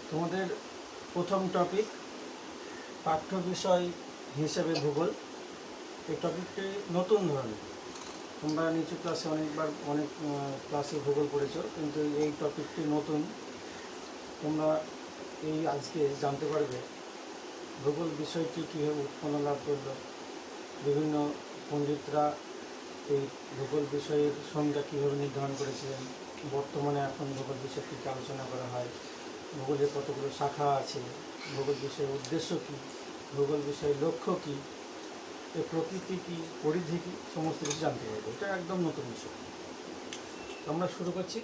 তোমাদের প্রথম টপিক পাঠ্য বিষয় হিসেবে ভূগোল। এই টপিকটি নতুন ধরনের। তোমরা নিচু ক্লাসে অনেক ক্লাসে ভূগোল পড়েছো, কিন্তু এই টপিকটি নতুন। তোমরা এই আজকে জানতে পারবে ভূগোল বিষয়টি কীভাবে উৎপন্ন লাভ করলো, বিভিন্ন পণ্ডিতরা এই ভূগোল বিষয়ের সংজ্ঞা কীভাবে নির্ধারণ করেছিলেন, বর্তমানে এখন ভূগোল বিষয়টিকে আলোচনা করা হয়, ভূগোলের কতগুলো শাখা আছে, ভূগোল বিষয়ের উদ্দেশ্য কী, ভূগোল বিষয়ের লক্ষ্য কী, এর প্রকৃতি কী, পরিধি কী, সমস্ত কিছু জানতে পারবো। এটা একদম নতুন বিষয়। আমরা শুরু করছি।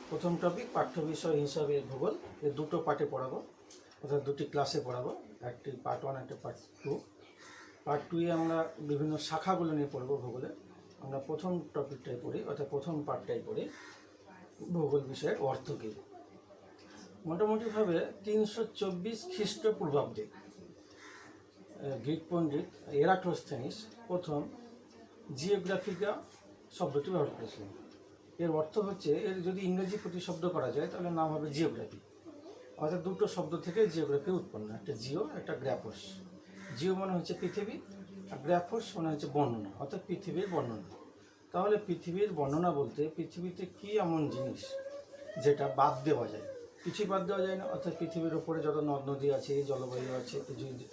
প্রথম টপিক পাঠ্য বিষয় হিসাবে ভূগোল। এর দুটো পার্টে পড়াবো, অর্থাৎ দুটি ক্লাসে পড়াবো, একটি পার্ট 1, একটা পার্ট 2। পার্ট 2-এ আমরা বিভিন্ন শাখাগুলো নিয়ে পড়বো ভূগোলে। আমরা প্রথম টপিকটাই পড়ি, অর্থাৎ প্রথম পার্টটাই পড়ি ভূগোল বিষয়ের অর্থ কী। মোটামুটিভাবে 324 খ্রিস্টপূর্বাব্দে গ্রিক পণ্ডিত এরাক্লোস্থেনিস প্রথম জিওগ্রাফিকা শব্দটি ব্যবহার করেছিলেন। এর অর্থ হচ্ছে, এর যদি ইংরেজি প্রতিশব্দ করা যায় তাহলে নাম হবে জিওগ্রাফি। অর্থাৎ দুটো শব্দ থেকে জিওগ্রাফি উৎপন্ন, একটা জিও, একটা গ্র্যাফোস। জিও মানে হচ্ছে পৃথিবী, আর গ্র্যাফোস মানে হচ্ছে বর্ণনা, অর্থাৎ পৃথিবীর বর্ণনা। তাহলে পৃথিবীর বর্ণনা বলতে পৃথিবীতে কী এমন জিনিস যেটা বাদ দেওয়া যায়, কিছুই বাদ দেওয়া যায় না। অর্থাৎ পৃথিবীর ওপরে যত নদ নদী আছে, জলবায়ু আছে,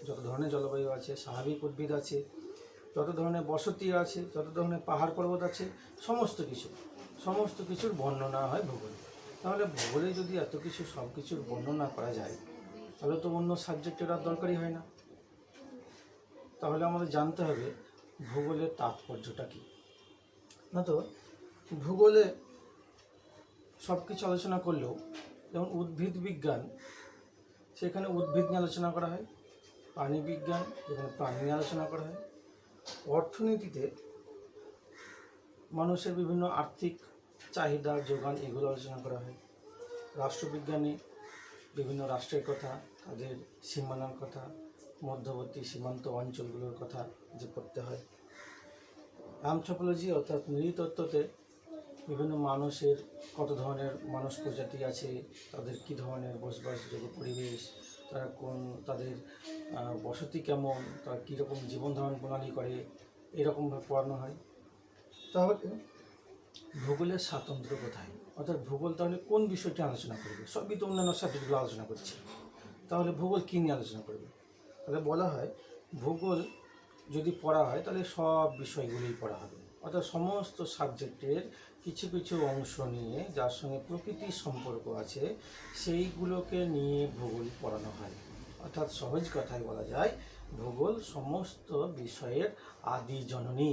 যত ধরনের জলবায়ু আছে, স্বাভাবিক উদ্ভিদ আছে, যত ধরনের বসতি আছে, যত ধরনের পাহাড় পর্বত আছে, সমস্ত কিছুর বর্ণনা হয় ভূগোলে। তাহলে ভূগোলে যদি এত কিছু সব কিছুর বর্ণনা করা যায়, তাহলে তো অন্য সাবজেক্টের আর দরকারই হয় না। তাহলে আমাদের জানতে হবে ভূগোলের তাৎপর্যটা কী। না তো ভূগোলে সব কিছু আলোচনা করলেও, যেমন উদ্ভিদ বিজ্ঞান, সেখানে উদ্ভিদ নিয়ে আলোচনা করা হয়। প্রাণী বিজ্ঞান, যেখানে প্রাণী নিয়ে আলোচনা করা হয়। অর্থনীতিতে মানুষের বিভিন্ন আর্থিক চাহিদা, যোগান, এগুলো আলোচনা করা হয়। রাষ্ট্রবিজ্ঞানে বিভিন্ন রাষ্ট্রের কথা, তাদের সীমানার কথা, মধ্যবর্তী সীমান্ত অঞ্চলগুলোর কথা যে পড়তে হয়। অ্যানথ্রোপোলজি অর্থাৎ নৃতত্ত্বতে বিভিন্ন মানুষের কত ধরনের মানুষ প্রজাতি আছে, তাদের কী ধরনের বসবাসযোগ্য পরিবেশ, তাদের বসতি কেমন, তারা কীরকম জীবনধারণ প্রণালী করে, এরকমভাবে পড়ানো হয়। তাহলে ভূগোলের স্বাতন্ত্র্য কোথায়, অর্থাৎ ভূগোল তাহলে কোন বিষয়টি আলোচনা করবে? সবই তো অন্যান্য সাবজেক্টগুলো আলোচনা করছে, তাহলে ভূগোল কী নিয়ে আলোচনা করবে? তাহলে বলা হয় ভূগোল যদি পড়া হয় তাহলে সব বিষয়গুলোই পড়া হবে, অর্থাৎ সমস্ত সাবজেক্টের কিছু কিছু অংশ নিয়ে যার সঙ্গে প্রকৃতির সম্পর্ক আছে সেইগুলোকে নিয়ে ভূগোল পড়ানো হয়। অর্থাৎ সহজ কথায় বলা যায় ভূগোল সমস্ত বিষয়ের আদি জননী।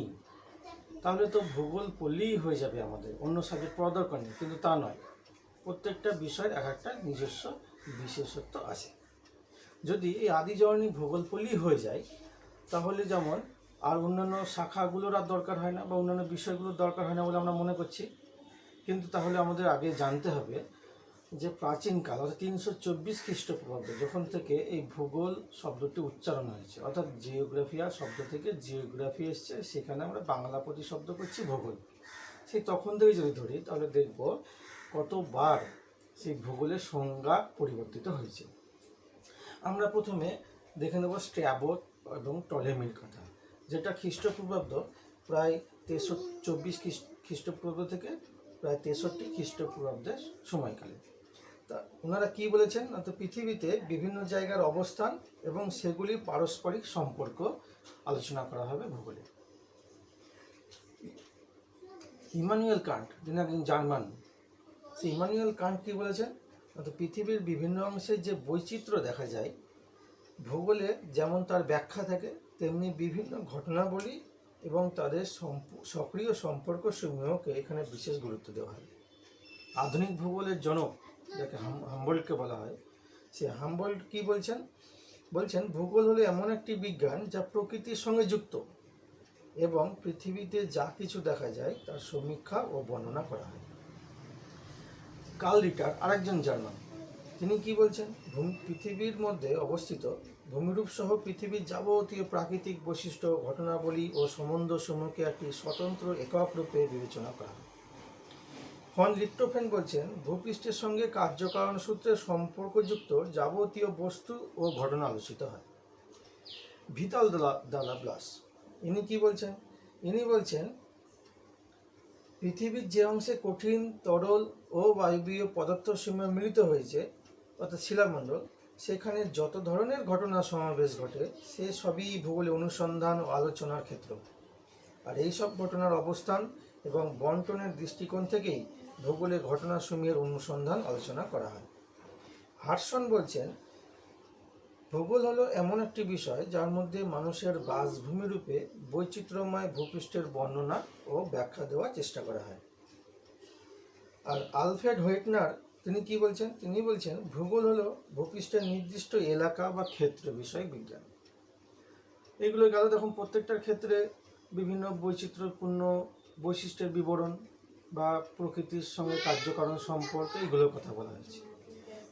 তাহলে তো ভূগোল পড়লেই হয়ে যাবে, আমাদের অন্য সাবজেক্ট পড়া দরকার নেই, কিন্তু তা নয়। প্রত্যেকটা বিষয়ের এক একটা নিজস্ব বিশেষত্ব আছে। যদি এই আদি জননী ভূগোল পড়লেই হয়ে যায়, তাহলে যেমন আর অন্যান্য শাখাগুলোর আর দরকার হয় না, বা অন্যান্য বিষয়গুলোর দরকার হয় না বলে আমরা মনে করছি। কিন্তু তাহলে আমাদের আগে জানতে হবে যে প্রাচীনকাল, অর্থাৎ 324 খ্রিস্টপূর্বাব্দে যখন থেকে এই ভূগোল শব্দটি উচ্চারণ হয়েছে, অর্থাৎ জিওগ্রাফিয়া শব্দ থেকে জিওগ্রাফি এসছে, সেখানে আমরা বাংলা প্রতিশব্দ করছি ভূগোল। সেই তখন থেকে যদি ধরি তাহলে দেখব কতবার সেই ভূগোলের সংজ্ঞা পরিবর্তিত হয়েছে। আমরা প্রথমে দেখে নেব স্ট্র্যাবো এবং টলেমির কথা, যেটা খ্রিস্টপূর্বাব্দ প্রায় 24 খ্রিস্টপূর্বাব্দ থেকে প্রায় 63 খ্রিস্টপূর্বাব্দের সময়কালে। তা ওনারা কী বলেছেন, তো পৃথিবীতে বিভিন্ন জায়গার অবস্থান এবং সেগুলির পারস্পরিক সম্পর্ক আলোচনা করা হবে ভূগোলে। ইমানুয়েল কান্ট, যিনি একজন জার্মান, সেই ইমানুয়েল কান্ট কী বলেছেন, তো পৃথিবীর বিভিন্ন অংশে যে বৈচিত্র্য দেখা যায়, ভূগোলে যেমন তার ব্যাখ্যা থাকে, তেমনি বিভিন্ন ঘটনাবলী এবং তাদের সক্রিয় সম্পর্কসমূহকে এখানে বিশেষ গুরুত্ব দেওয়া হয়। আধুনিক ভূগোলের জনক, যাকে হাম্বোল্টকে বলা হয়, সে হাম্বোল্ট কী বলছেন ভূগোল হলো এমন একটি বিজ্ঞান যা প্রকৃতির সঙ্গে যুক্ত এবং পৃথিবীতে যা কিছু দেখা যায় তার সমীক্ষা ও বর্ণনা করা হয়। কার্ল রিটার, আরেকজন জার্মান, তিনি কি বলছেন, পৃথিবীর মধ্যে অবস্থিত ভূমিরূপ সহ পৃথিবীর যাবতীয় প্রাকৃতিক বৈশিষ্ট্য, ঘটনাবলী ও সম্বন্ধসমূহকে একটি স্বতন্ত্র একক রূপে বিবেচনা করা হয়। ফন লিট্টোফেন বলছেন, ভূপৃষ্ঠের সঙ্গে কার্যকারণ সূত্রে সম্পর্কযুক্ত যাবতীয় বস্তু ও ঘটনা আলোচিত হয়। ভিতাল দালাব্লাস ইনি কি বলছেন? ইনি বলছেন, পৃথিবীর যে অংশে কঠিন, তরল ও বায়বীয় পদার্থসমূহ মিলিত হয়েছে, অর্থাৎ শিলামণ্ডল, সেখানে যত ধরনের ঘটনা সমাবেশ ঘটে সে সবই ভূগোলে অনুসন্ধান ও আলোচনার ক্ষেত্র। আর এই সব ঘটনার অবস্থান এবং বন্টনের দৃষ্টিকোণ থেকেই ভূগোলের ঘটনাসমূহের অনুসন্ধান আলোচনা করা হয়। হার্সন বলছেন, ভূগোল হলো এমন একটি বিষয় যার মধ্যে মানুষের বাসভূমি রূপে বৈচিত্র্যময় ভূপৃষ্ঠের বর্ণনা ও ব্যাখ্যা দেওয়ার চেষ্টা করা হয়। আর আলফ্রেড হোয়েটনার তিনি কি বলছেন? তিনি বলছেন, ভূগোল হলো ভূপৃষ্ঠের নির্দিষ্ট এলাকা বা ক্ষেত্র বিষয়ক বিজ্ঞান। এগুলো গেল, দেখুন প্রত্যেকটার ক্ষেত্রে বিভিন্ন বৈচিত্র্যপূর্ণ বৈশিষ্ট্যের বিবরণ বা প্রকৃতির সঙ্গে কার্যকারণ সম্পর্কে এগুলোর কথা বলা হয়েছে।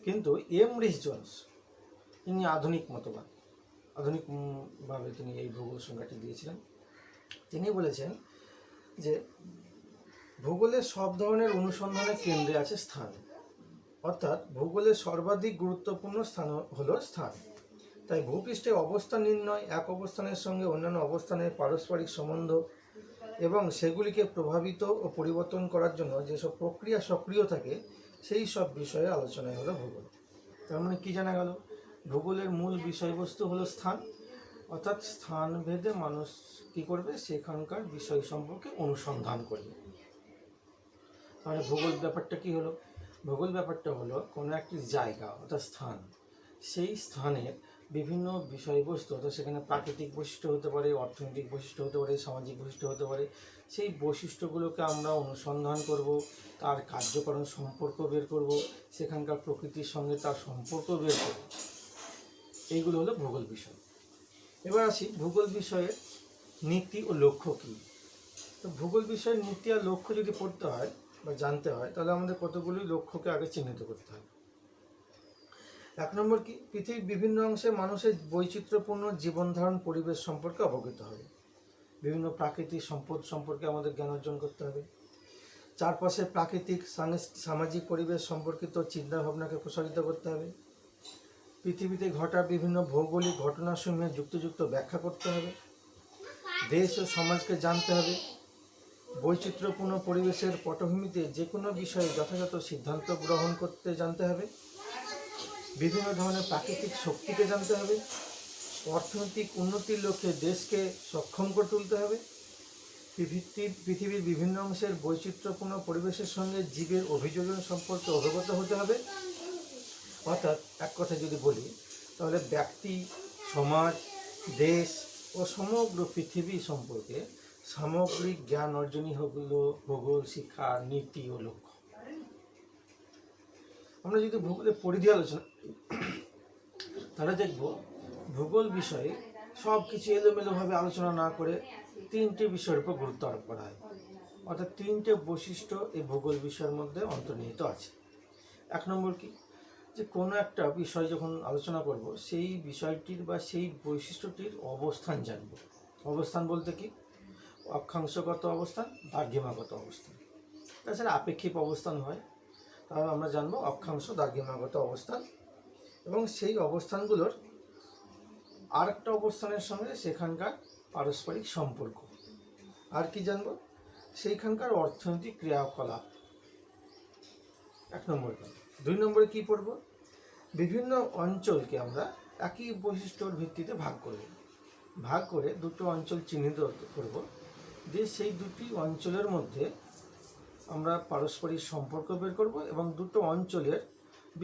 কিন্তু এমরিস জোন্স তিনি আধুনিকভাবে তিনি এই ভূগোল সংজ্ঞাটি দিয়েছিলেন। তিনি বলেছেন যে ভূগোলের সব ধরনের অনুসন্ধানের কেন্দ্রে আছে স্থান, অর্থাৎ ভূগোলের সর্বাধিক গুরুত্বপূর্ণ স্থান হলো স্থান। তাই ভূপৃষ্ঠে অবস্থান নির্ণয়, এক অবস্থানের সঙ্গে অন্যান্য অবস্থানের পারস্পরিক সম্বন্ধ এবং সেগুলিকে প্রভাবিত ও পরিবর্তন করার জন্য যেসব প্রক্রিয়া সক্রিয় থাকে সেই সব বিষয়ে আলোচনায় হলো ভূগোল। তার মানে কি জানা গেল? ভূগোলের মূল বিষয়বস্তু হলো স্থান, অর্থাৎ স্থান ভেদে মানুষ কী করবে, সেখানকার বিষয় সম্পর্কে অনুসন্ধান করবে। তাহলে ভূগোল ব্যাপারটা কি হলো? ভূগোল ব্যাপারটা হলো কোনো একটি জায়গা অর্থাৎ স্থান, সেই স্থানের বিভিন্ন বিষয়বস্তু, অর্থাৎ সেখানে প্রাকৃতিক বৈশিষ্ট্য হতে পারে, অর্থনৈতিক বৈশিষ্ট্য হতে পারে, সামাজিক বৈশিষ্ট্য হতে পারে, সেই বৈশিষ্ট্যগুলোকে আমরা অনুসন্ধান করব, তার কার্যকারণ সম্পর্ক বের করব, সেখানকার প্রকৃতির সঙ্গে তার সম্পর্ক বের করব। এইগুলো হলো ভূগোল বিষয়। এবার আসি ভূগোল বিষয়ের নীতি ও লক্ষ্য কী। তো ভূগোল বিষয়ের নীতি আর লক্ষ্য যদি পড়তে হয় বা জানতে হয়, তাহলে আমাদের কতগুলি লক্ষ্যকে আগে চিহ্নিত করতে হয়। 1 নম্বর কি, পৃথিবীর বিভিন্ন অংশে মানুষের বৈচিত্র্যপূর্ণ জীবনধারণ পরিবেশ সম্পর্কে অবগত হবে। বিভিন্ন প্রাকৃতিক সম্পদ সম্পর্কে আমাদের জ্ঞান অর্জন করতে হবে। চারপাশের প্রাকৃতিক সামাজিক পরিবেশ সম্পর্কিত চিন্তাভাবনাকে প্রসারিত করতে হবে। পৃথিবীতে ঘটা বিভিন্ন ভৌগোলিক ঘটনাসমূহের যুক্তিযুক্ত ব্যাখ্যা করতে হবে। দেশ ও সমাজকে জানতে হবে। বৈচিত্র্যপূর্ণ পরিবেশের পটভূমিতে যে কোনো বিষয়ে যথাযথ সিদ্ধান্ত গ্রহণ করতে জানতে হবে। বিভিন্ন ধরনের প্রাকৃতিক শক্তিকে জানতে হবে। অর্থনৈতিক উন্নতির লক্ষ্যে দেশকে সক্ষম করে তুলতে হবে। পৃথিবীর বিভিন্ন অংশের বৈচিত্র্যপূর্ণ পরিবেশের সঙ্গে জীবের অভিযোজন সম্পর্কে অবগত হতে হবে। অর্থাৎ এক কথা যদি বলি, তাহলে ব্যক্তি, সমাজ, দেশ ও সমগ্র পৃথিবী সম্পর্কে সামগ্রিক জ্ঞান অর্জনই হলো ভূগোল শিক্ষার নীতি ও লক্ষ্য। আমরা যদি ভূগোলের পরিধি আলোচনা তাহলে দেখব ভূগোল বিষয়ে সব কিছু এলোমেলোভাবে আলোচনা না করে 3টে বিষয়ের উপর গুরুত্ব আরোপ করা হয়। অর্থাৎ 3টে বৈশিষ্ট্য এই ভূগোল বিষয়ের মধ্যে অন্তর্নিহিত আছে। 1 নম্বর কি, যে কোনো একটা বিষয় যখন আলোচনা করব, সেই বিষয়টির বা সেই বৈশিষ্ট্যটির অবস্থান জানব। অবস্থান বলতে কি, অক্ষাংশগত অবস্থান, দ্রাঘিমাগত অবস্থান, তাছাড়া আপেক্ষিক অবস্থান হয়। তাহলে আমরা জানবো অক্ষাংশ, দ্রাঘিমাগত অবস্থান এবং সেই অবস্থানগুলোর আরেকটা অবস্থানের সঙ্গে সেখানকার পারস্পরিক সম্পর্ক। আর কি জানবো, সেইখানকার অর্থনৈতিক ক্রিয়াকলাপ। 1 নম্বর। 2 নম্বরে কি পড়ব, বিভিন্ন অঞ্চলকে আমরা একই বৈশিষ্ট্যর ভিত্তিতে ভাগ করে দুটো অঞ্চল চিহ্নিত করব, যে সেই দুটি অঞ্চলের মধ্যে আমরা পারস্পরিক সম্পর্ক বের করব এবং দুটো অঞ্চলের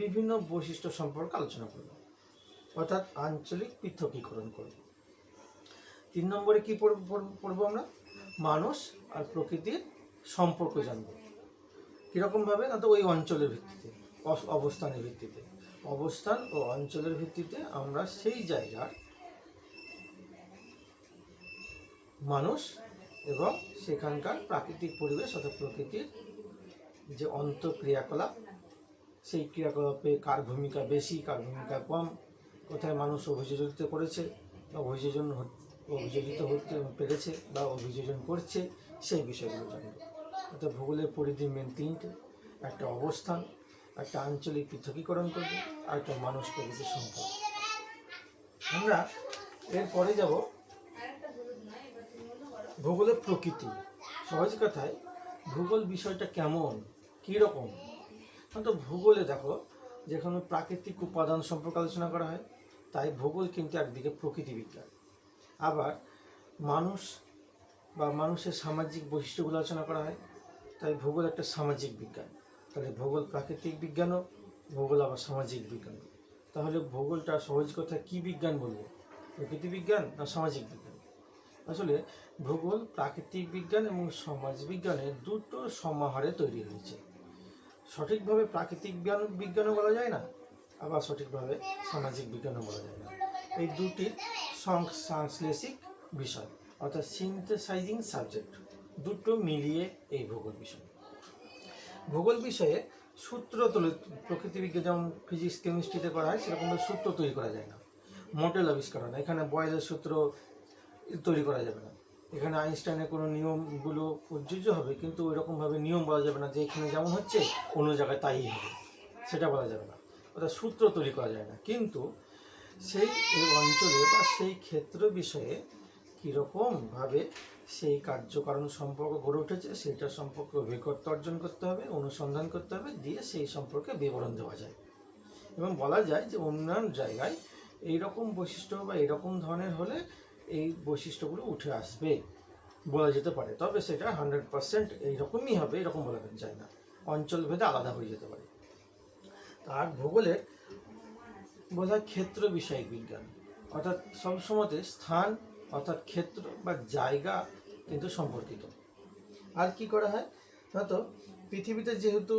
বিভিন্ন বৈশিষ্ট্য সম্পর্কে আলোচনা করব, অর্থাৎ আঞ্চলিক পৃথকীকরণ করব। 3 নম্বরে কি পড়ব আমরা, মানুষ আর প্রকৃতির সম্পর্ক জানব। কীরকমভাবে, না তো ওই অঞ্চলের ভিত্তিতে, অবস্থানের ভিত্তিতে, অবস্থান ও অঞ্চলের ভিত্তিতে আমরা সেই জায়গার মানুষ এবং সেখানকার প্রাকৃতিক পরিবেশ অর্থাৎ প্রকৃতির যে অন্তঃক্রিয়াকলাপ, সেই ক্রিয়াকলাপে কার ভূমিকা বেশি, কার ভূমিকা কম, কোথায় মানুষ অভিযোজিত করেছে বা অভিযোজিত হতে পেরেছে বা অভিযোজন করছে, সেই বিষয়গুলো জানব। অর্থাৎ ভূগোলের পরিধি মেন 3টে। একটা অবস্থান, একটা আঞ্চলিক পৃথকীকরণ করবে, আর একটা মানুষ প্রকৃতির সম্পর্ক। আমরা এরপরে যাব ভূগোলের প্রকৃতি। সহজ কথায় ভূগোল বিষয়টা কেমন, কীরকম। তো ভূগোলে দেখো, যেখানে প্রাকৃতিক উপাদান সম্পর্কে আলোচনা করা হয়, তাই ভূগোল কিন্তু একদিকে প্রকৃতি বিজ্ঞান। আবার মানুষ বা মানুষের সামাজিক বৈশিষ্ট্যগুলো আলোচনা করা হয়, তাই ভূগোল একটা সামাজিক বিজ্ঞান। তাহলে ভূগোল প্রাকৃতিক বিজ্ঞানও, ভূগোল আবার সামাজিক বিজ্ঞানও। তাহলে ভূগোলটা সহজ কথায় কী বিজ্ঞান বলবো, প্রকৃতি বিজ্ঞান না সামাজিক বিজ্ঞান? আসলে ভূগোল প্রাকৃতিক বিজ্ঞান এবং সমাজ বিজ্ঞানের দুটো সমাহারে তৈরি হয়েছে। সঠিকভাবে প্রাকৃতিক বিজ্ঞানও বলা যায় না, আবার সঠিকভাবে সামাজিক বিজ্ঞানও বলা যায় না। এই দুটির সংশ্লেষিক বিষয়, অর্থাৎ সিনথেসাইজিং সাবজেক্ট, দুটো মিলিয়ে এই ভূগোল বিষয়। ভূগোল বিষয়ে সূত্র তুলে, প্রকৃতিবিজ্ঞান যেমন ফিজিক্স কেমিস্ট্রিতে করা হয় সেরকম সূত্র তৈরি করা যায় না, মডেল আবিষ্কার হয় না। এখানে বয়েলের সূত্র তৈরি করা যাবে না, এখানে আইনস্টাইনের কোনো নিয়মগুলো প্রযোজ্য হবে, কিন্তু ওই রকমভাবে নিয়ম বলা যাবে না যে এখানে যেমন হচ্ছে অন্য জায়গায় তাই হবে, সেটা বলা যাবে না। অর্থাৎ সূত্র তৈরি করা যায় না, কিন্তু সেই অঞ্চলে বা সেই ক্ষেত্র বিষয়ে কীরকমভাবে সেই কার্যকারণ সম্পর্ক গড়ে উঠেছে সেইটা সম্পর্কে অভিজ্ঞতা অর্জন করতে হবে, অনুসন্ধান করতে হবে, দিয়ে সেই সম্পর্কে বিবরণ দেওয়া যায়। এবং বলা যায় যে অন্যান্য জায়গায় এইরকম বৈশিষ্ট্য বা এরকম ধরনের হলে এই বৈশিষ্ট্যগুলো উঠে আসবে বলা যেতে পারে। তবে সেটা 100% এইরকমই হবে এরকম বলা যায় না, অঞ্চল ভেদে আলাদা হয়ে যেতে পারে। আর ভূগোলের বলা হয় ক্ষেত্র বিষয়ক বিজ্ঞান, অর্থাৎ সবসময়তে স্থান অর্থাৎ ক্ষেত্র বা জায়গা কিন্তু সম্পর্কিত। আর কি করা হয় না, তো পৃথিবীতে যেহেতু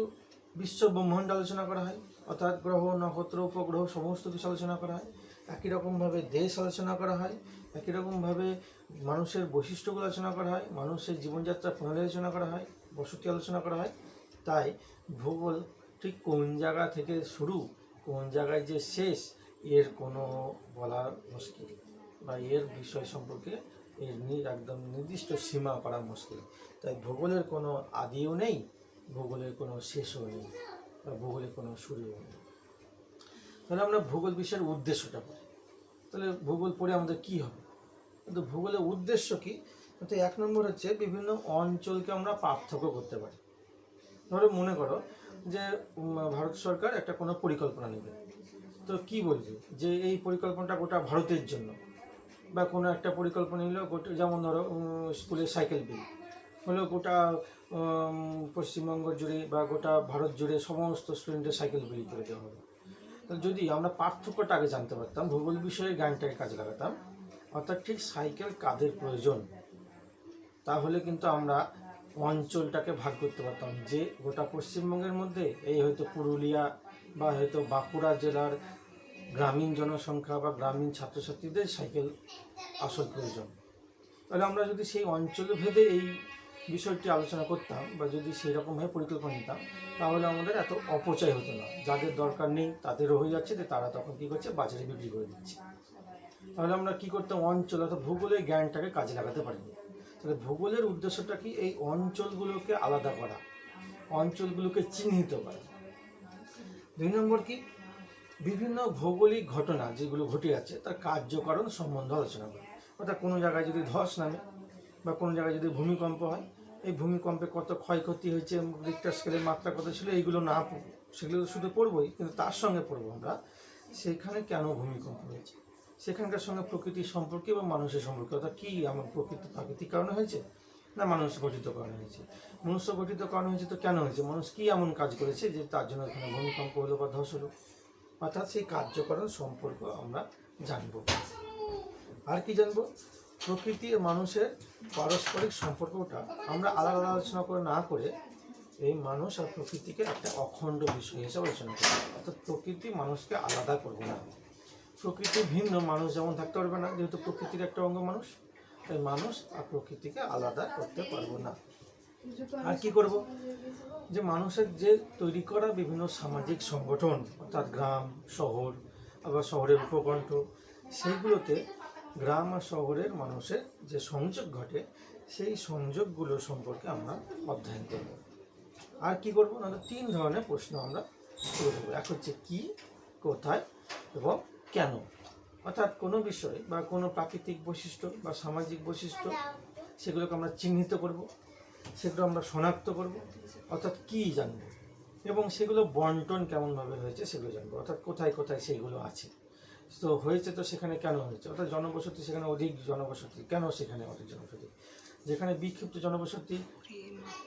বিশ্ব ব্রহ্মাণ্ড আলোচনা করা হয়, অর্থাৎ গ্রহ নক্ষত্র উপগ্রহ সমস্ত কিছু আলোচনা করা হয়, একই রকমভাবে দেশ আলোচনা করা হয়, একই রকমভাবে মানুষের বৈশিষ্ট্যগুলো আলোচনা করা হয়, মানুষের জীবনযাত্রা প্রণালী আলোচনা করা হয়, বসতি আলোচনা করা হয়। তাই ভূগোল ঠিক কোন জায়গা থেকে শুরু, কোন জায়গায় যে শেষ, এর কোনো বলা মুশকিল, বা এর বিষয় সম্পর্কে এর একদম নির্দিষ্ট সীমা করা মুশকিল। তাই ভূগোলের কোনো আদিও নেই, ভূগোলের কোনো শেষও নেই, বা ভূগোলের কোনো শুরুও নেই। তাহলে আমরা ভূগোল বিষয়ের উদ্দেশ্যটা পড়ি। তাহলে ভূগোল পড়ে আমাদের কী হবে? কিন্তু ভূগোলের উদ্দেশ্য কী? তো 1 নম্বর হচ্ছে বিভিন্ন অঞ্চলকে আমরা পার্থক্য করতে পারি। ধরো মনে করো যে ভারত সরকার একটা কোনো পরিকল্পনা নেবে, তো কি বলবে যে এই পরিকল্পনাটা গোটা ভারতের জন্য, বা কোনো একটা পরিকল্পনা নিল গোটা, যেমন ধরো স্কুলে সাইকেল বিল হলো গোটা পশ্চিমবঙ্গ জুড়ে বা গোটা ভারত জুড়ে সমস্ত স্টুডেন্টের সাইকেল বিলি করে দেওয়া হবে। তাহলে যদি আমরা পার্থক্যটা আগে জানতে পারতাম, ভূগোল বিষয়ে জ্ঞানটাকে কাজে লাগাতাম, অর্থাৎ ঠিক সাইকেল কাদের প্রয়োজন, তাহলে কিন্তু আমরা অঞ্চলটাকে ভাগ করতে পারতাম যে গোটা পশ্চিমবঙ্গের মধ্যে এই হয়তো পুরুলিয়া বা হয়তো বাঁকুড়া জেলার গ্রামীণ জনসংখ্যা বা গ্রামীণ ছাত্রছাত্রীদের সাইকেল আসল প্রয়োজন। তাহলে আমরা যদি সেই অঞ্চল ভেদে এই বিষয়টি আলোচনা করতাম বা যদি সেই রকমভাবে পরিকল্পনা নিতাম, তাহলে আমাদের এত অপচয় হতো না। যাদের দরকার নেই তাদেরও হয়ে যাচ্ছে, যে তারা তখন কী করছে, বাজারে বিক্রি করে দিচ্ছে। তাহলে আমরা কী করতাম, অঞ্চল অর্থাৎ ভূগোলের জ্ঞানটাকে কাজে লাগাতে পারিনি। তাহলে ভূগোলের উদ্দেশ্যটা কি, এই অঞ্চলগুলোকে আলাদা করা, অঞ্চলগুলোকে চিহ্নিত করা। 2 নম্বর কি, বিভিন্ন ভৌগোলিক ঘটনা যেগুলো ঘটে আছে তার কার্যকারণ সম্বন্ধে আলোচনা করা। অর্থাৎ কোনো জায়গায় যদি ধস নামে বা কোনো জায়গায় যদি ভূমিকম্প হয়, এই ভূমিকম্পে কত ক্ষয়ক্ষতি হয়েছে, রিক্টার স্কেলের মাত্রা কত ছিল, এইগুলো না সেগুলো শুধু পড়বই, কিন্তু তার সঙ্গে পড়বো আমরা সেখানে কেন ভূমিকম্প হয়েছে, সেখানকার সঙ্গে প্রকৃতির সম্পর্কে বা মানুষের সম্পর্কে, অর্থাৎ কী আমার প্রাকৃতিক কারণে হয়েছে না মানুষ গঠিত কারণে হয়েছে। মনুষ্য গঠিত কারণে হয়েছে, তো কেন হয়েছে, মানুষ কী এমন কাজ করেছে যে তার জন্য এখানে ভূমিকম্প হলো বা ধস হলো, অর্থাৎ সেই কার্যকরণ সম্পর্ক আমরা জানব। আর কি জানব, প্রকৃতি ও মানুষের পারস্পরিক সম্পর্কটা আমরা আলাদা আলোচনা করে না করে এই মানুষ আর প্রকৃতিকে একটা অখণ্ড বিষয় হিসেবে আলোচনা করব। অর্থাৎ প্রকৃতি মানুষকে আলাদা করবে না, প্রকৃতি ভিন্ন, মানুষ যেমন থাকতে পারবে না, যেহেতু প্রকৃতির একটা অঙ্গ মানুষ, তাই মানুষ আর প্রকৃতিকে আলাদা করতে পারবো না। আর কি করব, যে মানুষের যে তৈরি করা বিভিন্ন সামাজিক সংগঠন, অর্থাৎ গ্রাম শহর আবার শহরের উপকণ্ঠ, সেইগুলোতে গ্রাম আর শহরের মানুষের যে সংযোগ ঘটে, সেই সংযোগগুলো সম্পর্কে আমরা অধ্যয়ন করব। আর কি করবো না, 3 ধরনের প্রশ্ন আমরা তুলে ধরবো। এক হচ্ছে কি, কোথায় এবং কেন। অর্থাৎ কোনো বিষয় বা কোনো প্রাকৃতিক বৈশিষ্ট্য বা সামাজিক বৈশিষ্ট্য সেগুলোকে আমরা চিহ্নিত করব, সেগুলো আমরা শনাক্ত করব, অর্থাৎ কী জানবো, এবং সেগুলো বন্টন কেমনভাবে হয়েছে সেগুলো জানবো, অর্থাৎ কোথায় কোথায় সেইগুলো আছে। তো হয়েছে তো সেখানে কেন হয়েছে, অর্থাৎ জনবসতি সেখানে অধিক জনবসতি, কেন সেখানে অধিক জনবসতি, যেখানে বিক্ষিপ্ত জনবসতি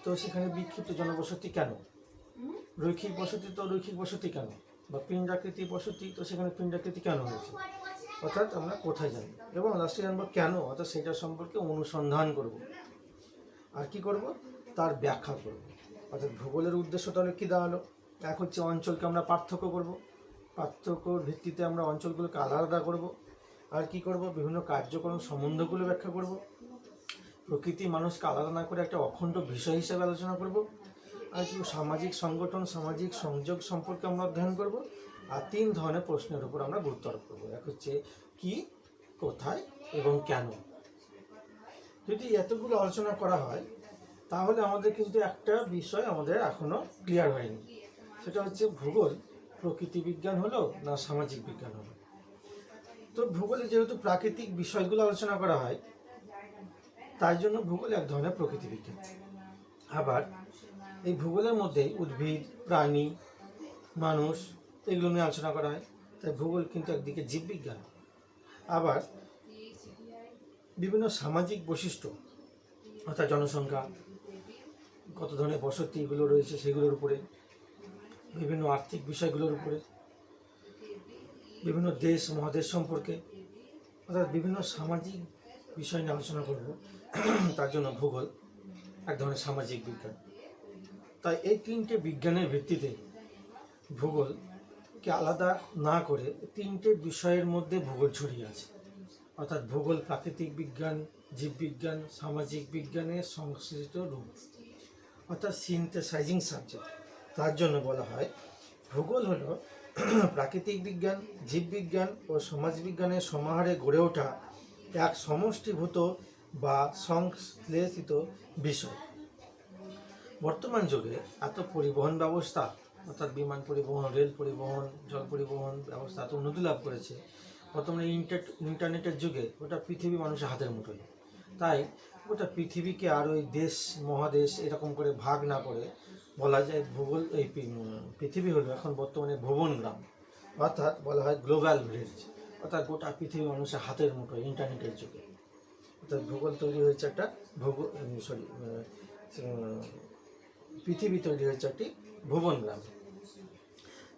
তো সেখানে বিক্ষিপ্ত জনবসতি কেন, রৈখিক বসতি তো রৈখিক বসতি কেন, বা পিণ্ডাকৃতি বসতি তো সেখানে পিণ্ডাকৃতি কেন হয়েছে, অর্থাৎ আমরা কোথায় জানবো। এবং লাস্টে জানবো কেন, অর্থাৎ সেটা সম্পর্কে অনুসন্ধান করব। আর কি করব, তার ব্যাখ্যা করব। অর্থাৎ ভূগোলের উদ্দেশ্য তাহলে কী দাঁড়ালো, এক হচ্ছে অঞ্চলকে আমরা পার্থক্য করব, পার্থক্যর ভিত্তিতে আমরা অঞ্চলগুলোকে আলাদা করব। আর কি করব, বিভিন্ন কার্যক্রম সম্বন্ধগুলো ব্যাখ্যা করব। প্রকৃতি মানুষকে আলাদা না করে একটা অখণ্ড বিষয় হিসেবে আলোচনা করব। আর কি সামাজিক সংগঠন, সামাজিক সংযোগ সম্পর্কে আমরা অধ্যয়ন করব। আর 3 ধরনের প্রশ্নের উপর আমরা গুরুত্ব আরোপ করবো। এক হচ্ছে কি, কোথায় এবং কেন। যদি এতগুলো আলোচনা করা হয় তাহলে আমাদের কিন্তু একটা বিষয় আমাদের এখনো ক্লিয়ার হয়নি, সেটা হচ্ছে ভূগোল প্রকৃতি বিজ্ঞান হলো না সামাজিক বিজ্ঞান হলো। তো ভূগোলে যেহেতু প্রাকৃতিক বিষয়গুলো আলোচনা করা হয়, তাই জন্য ভূগোল এক ধরনের প্রকৃতি বিজ্ঞান। আবার এই ভূগোলের মধ্যেই উদ্ভিদ, প্রাণী, মানুষ এগুলো নিয়ে আলোচনা করা হয়, তাই ভূগোল কিন্তু একদিকে জীববিজ্ঞান। আবার বিভিন্ন সামাজিক বৈশিষ্ট্য, অর্থাৎ জনসংখ্যা, কত ধরনের বসতি এগুলো রয়েছে সেগুলোর উপরে, বিভিন্ন আর্থিক বিষয়গুলোর উপরে, বিভিন্ন দেশ মহাদেশ সম্পর্কে, অর্থাৎ বিভিন্ন সামাজিক বিষয় নিয়ে আলোচনা করব। তার জন্য ভূগোল এক ধরনের সামাজিক বিজ্ঞান। তাই এই 3টে বিজ্ঞানের ভিত্তিতে ভূগোলকে আলাদা না করে 3টে বিষয়ের মধ্যে ভূগোল ছড়িয়ে আছে। অর্থাৎ ভূগোল প্রাকৃতিক বিজ্ঞান, জীববিজ্ঞান, সামাজিক বিজ্ঞানের সংশ্লিষ্ট রূপ, অর্থাৎ সিনথেসাইজিং সাবজেক্ট। তার জন্য বলা হয় ভূগোল হলো প্রাকৃতিক বিজ্ঞান, জীববিজ্ঞান ও সমাজবিজ্ঞানের সমাহারে গড়ে ওঠা এক সমষ্টিভূত বা সংশ্লেষিত বিষয়। বর্তমান যুগে এত পরিবহন ব্যবস্থা, অর্থাৎ বিমান পরিবহন, রেল পরিবহন, জল পরিবহন ব্যবস্থা এত উন্নতি লাভ করেছে, বর্তমানে ইন্টারনেটের যুগে গোটা পৃথিবী মানুষের হাতের মুঠোয়। তাই গোটা পৃথিবীকে আর ওই দেশ মহাদেশ এরকম করে ভাগ না করে বলা যায় ভূগোল, এই পৃথিবী হলো এখন বর্তমানে ভুবন গ্রাম, অর্থাৎ বলা হয় গ্লোবাল ভিলেজ, অর্থাৎ গোটা পৃথিবী মানুষের হাতের মুঠোয় ইন্টারনেটের যুগে। অর্থাৎ ভূগোল তৈরি হয়েছে একটা পৃথিবী তৈরি হয়েছে একটি ভুবন গ্রাম।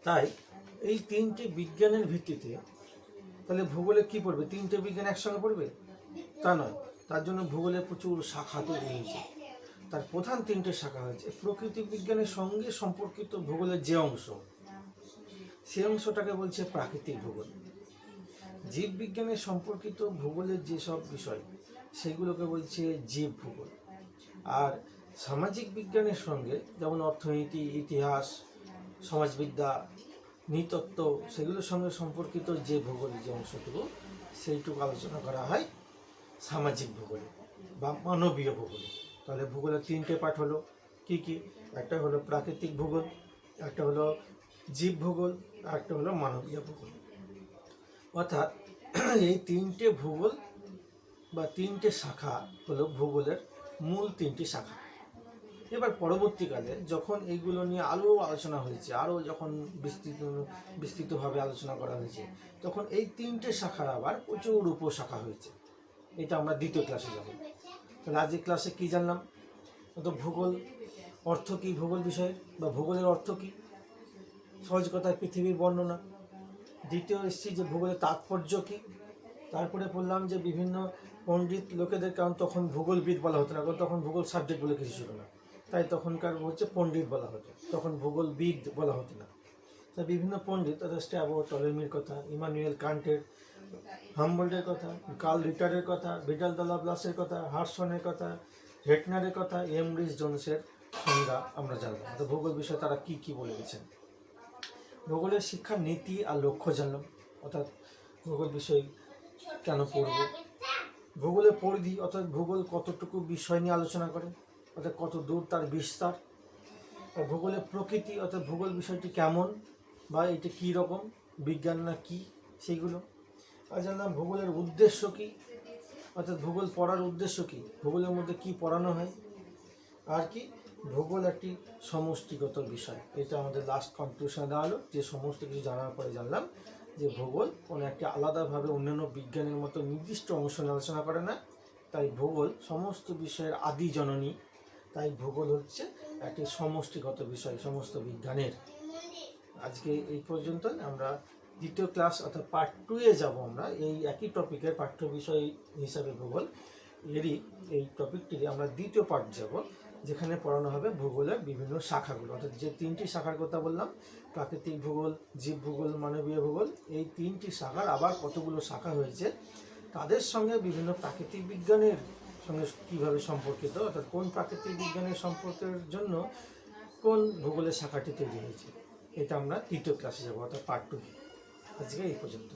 তাই এই 3টে বিজ্ঞানের ভিত্তিতে তাহলে ভূগোলে কি পড়বে, 3টে বিজ্ঞান একসঙ্গে পড়বে তা নয়। তার জন্য ভূগোলে প্রচুর শাখা তৈরি হয়েছে। তার প্রধান 3টে শাখা হয়েছে প্রকৃতি বিজ্ঞানের সঙ্গে সম্পর্কিত ভূগোলের যে অংশ, সে অংশটাকে বলছে প্রাকৃতিক ভূগোল। জীববিজ্ঞানের সম্পর্কিত ভূগোলের যেসব বিষয় সেগুলোকে বলছে জীব ভূগোল। আর সামাজিক বিজ্ঞানের সঙ্গে যেমন অর্থনীতি, ইতিহাস, সমাজবিদ্যা, নৃতত্ত্ব সেগুলোর সঙ্গে সম্পর্কিত যে ভূগোলের যে অংশটুকু সেইটুকু আলোচনা করা হয় সামাজিক ভূগোলে বা মানবীয় ভূগোলে। তাহলে ভূগোলের 3টে পার্ট হলো কি কি, একটা হলো প্রাকৃতিক ভূগোল, একটা হলো জীব ভূগোল, আর একটা হলো মানবীয় ভূগোল। অর্থাৎ এই 3টে ভূগোল বা 3টে শাখা হলো ভূগোলের মূল 3টি শাখা। এবার পরবর্তীকালে যখন এইগুলো নিয়ে আরও আলোচনা হয়েছে, আরও যখন বিস্তৃতভাবে আলোচনা করা হয়েছে, তখন এই 3টে শাখার আবার প্রচুর উপশাখা হয়েছে। এটা আমরা 2য় ক্লাসে যাব। তাহলে আজকের ক্লাসে কী জানলাম, তো ভূগোল অর্থ কী, ভূগোল বিষয়ে বা ভূগোলের অর্থ কী, সহজ কথায় পৃথিবীর বর্ণনা। দ্বিতীয় এসেছি যে ভূগোলের তাৎপর্য কী। তারপরে বললাম যে বিভিন্ন পণ্ডিত লোকেদের, কারণ তখন ভূগোলবিদ বলা হতো না, কারণ তখন ভূগোল সাবজেক্ট বলে কিছু ছিল না, তাই তখনকার হচ্ছে পণ্ডিত বলা হতো, তখন ভূগোলবিদ বলা হতো না। তাই বিভিন্ন পণ্ডিত, অর্থাৎ স্ট্যাবো, টলেমির কথা, ইমানুয়েল কান্টের, হামবোল্টের কথা, কার্ল রিটারের কথা, ভিটাল দ্য লাপ্লাসের কথা, হার্সনের কথা, হেটনারের কথা, এমরিস জোনসের সংজ্ঞা আমরা জানলাম। তো ভূগোল বিষয়ে তারা কী কী বলে গেছেন। ভূগোলের শিক্ষার নীতি আর লক্ষ্য জানলাম, অর্থাৎ ভূগোল বিষয় কেন পড়ব, ভূগোলের পরিধি, অর্থাৎ ভূগোল কতটুকু বিষয় নিয়ে আলোচনা করে, অর্থাৎ কত দূর তার বিস্তার, আর ভূগোলের প্রকৃতি অর্থাৎ ভূগোল বিষয়টি কেমন বা এটা কী রকম, বিজ্ঞান না কী, সেইগুলো। আর জানলাম ভূগোলের উদ্দেশ্য কী, অর্থাৎ ভূগোল পড়ার উদ্দেশ্য কী, ভূগোলের মধ্যে কী পড়ানো হয়। আর কি, ভূগোল একটি সমষ্টিগত বিষয়, এটা আমাদের লাস্ট কনক্লুশনে দাঁড়ালো, যে সমস্ত কিছু জানার পরে জানলাম যে ভূগোল কোনো একটি আলাদাভাবে অন্যান্য বিজ্ঞানের মতো নির্দিষ্ট অংশ নিয়ে আলোচনা করে না। তাই ভূগোল সমস্ত বিষয়ের আদি জননী, তাই ভূগোল হচ্ছে একটি সমষ্টিগত বিষয় সমস্ত বিজ্ঞানের। আজকে এই পর্যন্তই। আমরা দ্বিতীয় ক্লাস অর্থাৎ পার্ট 2-এ যাবো আমরা এই একই টপিকের পাঠ্য বিষয় হিসাবে ভূগোল, এরই এই টপিকটিকে আমরা দ্বিতীয় পার্ট যাব, যেখানে পড়ানো হবে ভূগোলের বিভিন্ন শাখাগুলো, অর্থাৎ যে 3টি শাখার কথা বললাম, প্রাকৃতিক ভূগোল, জীব ভূগোল, মানবীয় ভূগোল, এই 3টি শাখার আবার কতগুলো শাখা হয়েছে, তাদের সঙ্গে বিভিন্ন প্রাকৃতিক বিজ্ঞানের সঙ্গে কীভাবে সম্পর্কিত, অর্থাৎ কোন প্রাকৃতিক বিজ্ঞানের সম্পর্কের জন্য কোন ভূগোলের শাখাটি তৈরি হয়েছে, এটা আমরা তৃতীয় ক্লাসে যাবো, অর্থাৎ পার্ট 2। আজকে এই পর্যন্ত।